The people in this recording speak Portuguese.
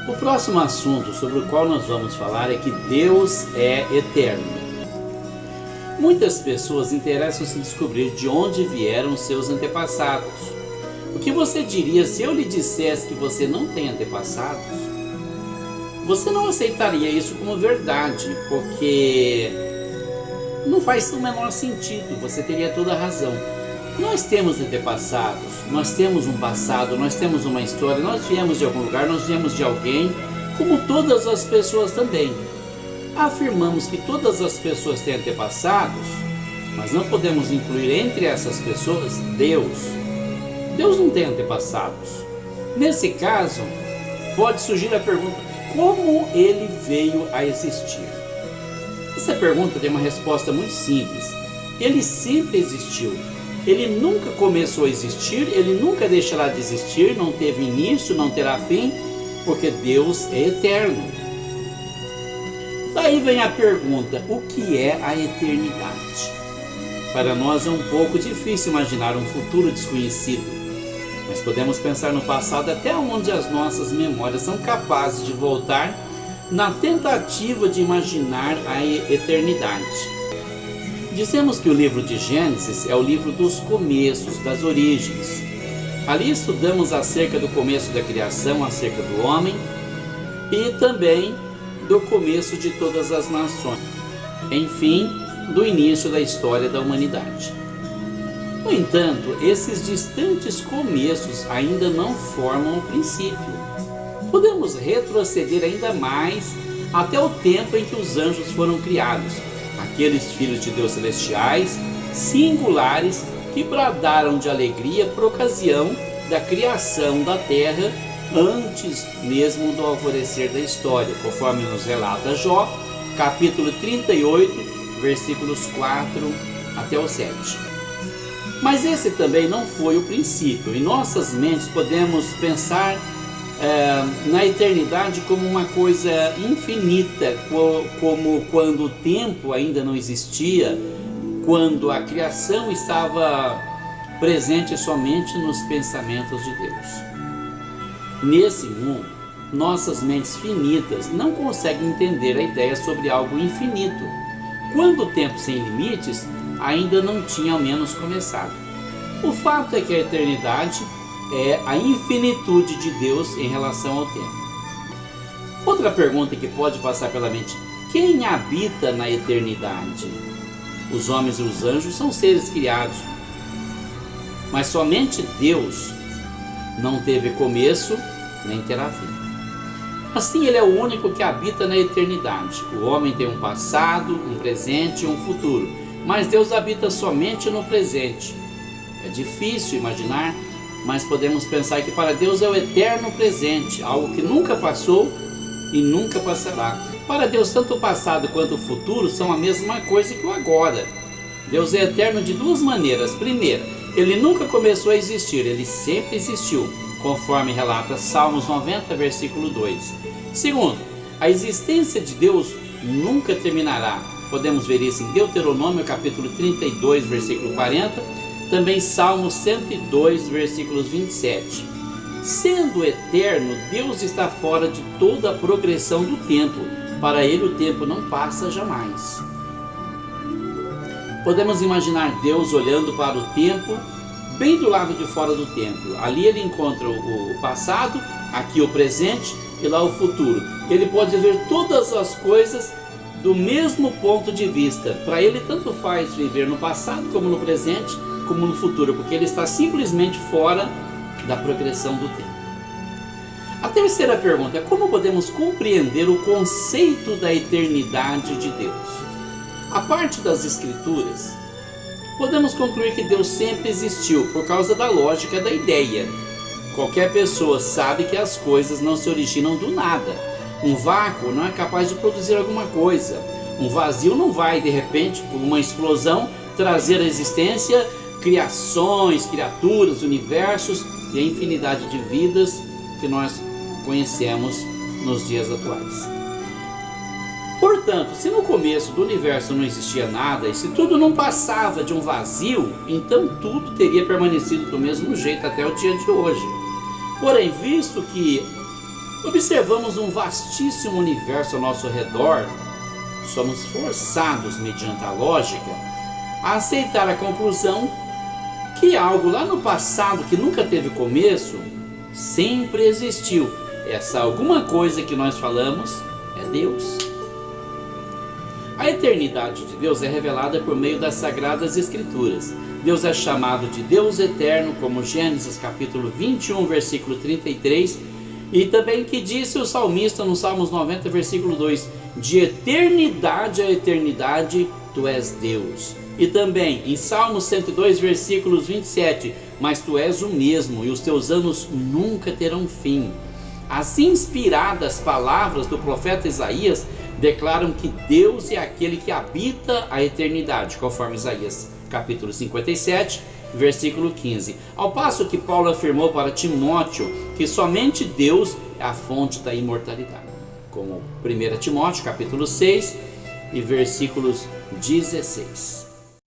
O próximo assunto sobre o qual nós vamos falar é que Deus é eterno. Muitas pessoas interessam-se em descobrir de onde vieram seus antepassados. O que você diria se eu lhe dissesse que você não tem antepassados? Você não aceitaria isso como verdade, porque não faz o menor sentido, você teria toda a razão. Nós temos antepassados, nós temos um passado, nós temos uma história, nós viemos de algum lugar, nós viemos de alguém, como todas as pessoas também. Afirmamos que todas as pessoas têm antepassados, mas não podemos incluir entre essas pessoas Deus. Deus não tem antepassados. Nesse caso, pode surgir a pergunta: como ele veio a existir? Essa pergunta tem uma resposta muito simples. Ele sempre existiu. Ele nunca começou a existir, ele nunca deixará de existir, não teve início, não terá fim, porque Deus é eterno. Daí vem a pergunta: o que é a eternidade? Para nós é um pouco difícil imaginar um futuro desconhecido, mas podemos pensar no passado até onde as nossas memórias são capazes de voltar na tentativa de imaginar a eternidade. Dizemos que o livro de Gênesis é o livro dos começos, das origens. Ali estudamos acerca do começo da criação, acerca do homem e também do começo de todas as nações. Enfim, do início da história da humanidade. No entanto, esses distantes começos ainda não formam o princípio. Podemos retroceder ainda mais até o tempo em que os anjos foram criados, aqueles filhos de Deus celestiais, singulares, que bradaram de alegria por ocasião da criação da terra, antes mesmo do alvorecer da história, conforme nos relata Jó, capítulo 38, versículos 4 até o 7. Mas esse também não foi o princípio. Em nossas mentes podemos pensar na eternidade como uma coisa infinita, como quando o tempo ainda não existia, quando a criação estava presente somente nos pensamentos de Deus. Nesse mundo, nossas mentes finitas não conseguem entender a ideia sobre algo infinito, quando o tempo sem limites ainda não tinha ao menos começado. O fato é que a eternidade é a infinitude de Deus em relação ao tempo. Outra pergunta que pode passar pela mente: quem habita na eternidade? Os homens e os anjos são seres criados, mas somente Deus não teve começo nem terá fim. Assim, ele é o único que habita na eternidade. O homem tem um passado, um presente e um futuro, mas Deus habita somente no presente. É difícil imaginar, mas podemos pensar que para Deus é o eterno presente, algo que nunca passou e nunca passará. Para Deus, tanto o passado quanto o futuro são a mesma coisa que o agora. Deus é eterno de duas maneiras. Primeira, ele nunca começou a existir, ele sempre existiu, conforme relata Salmos 90, versículo 2. Segundo, a existência de Deus nunca terminará. Podemos ver isso em Deuteronômio, capítulo 32, versículo 40, também Salmos 102, versículos 27. Sendo eterno, Deus está fora de toda a progressão do tempo. Para ele o tempo não passa jamais. Podemos imaginar Deus olhando para o tempo, bem do lado de fora do templo. Ali ele encontra o passado, aqui o presente e lá o futuro. Ele pode ver todas as coisas do mesmo ponto de vista. Para ele tanto faz viver no passado como no presente, como no futuro, porque ele está simplesmente fora da progressão do tempo. A terceira pergunta é: como podemos compreender o conceito da eternidade de Deus? A parte das Escrituras, podemos concluir que Deus sempre existiu por causa da lógica da ideia. Qualquer pessoa sabe que as coisas não se originam do nada. Um vácuo não é capaz de produzir alguma coisa. Um vazio não vai, de repente, por uma explosão, trazer à existência criações, criaturas, universos e a infinidade de vidas que nós conhecemos nos dias atuais. Portanto, se no começo do universo não existia nada, e se tudo não passava de um vazio, então tudo teria permanecido do mesmo jeito até o dia de hoje. Porém, visto que observamos um vastíssimo universo ao nosso redor, somos forçados, mediante a lógica, a aceitar a conclusão que algo lá no passado que nunca teve começo, sempre existiu. Essa alguma coisa que nós falamos é Deus. A eternidade de Deus é revelada por meio das Sagradas Escrituras. Deus é chamado de Deus eterno, como Gênesis capítulo 21, versículo 33, e também que disse o salmista no Salmos 90, versículo 2, de eternidade a eternidade, tu és Deus. E também em Salmos 102, versículos 27, mas tu és o mesmo e os teus anos nunca terão fim. As inspiradas palavras do profeta Isaías declaram que Deus é aquele que habita a eternidade, conforme Isaías capítulo 57, versículo 15. Ao passo que Paulo afirmou para Timóteo que somente Deus é a fonte da imortalidade, como 1 Timóteo capítulo 6 e versículos 16.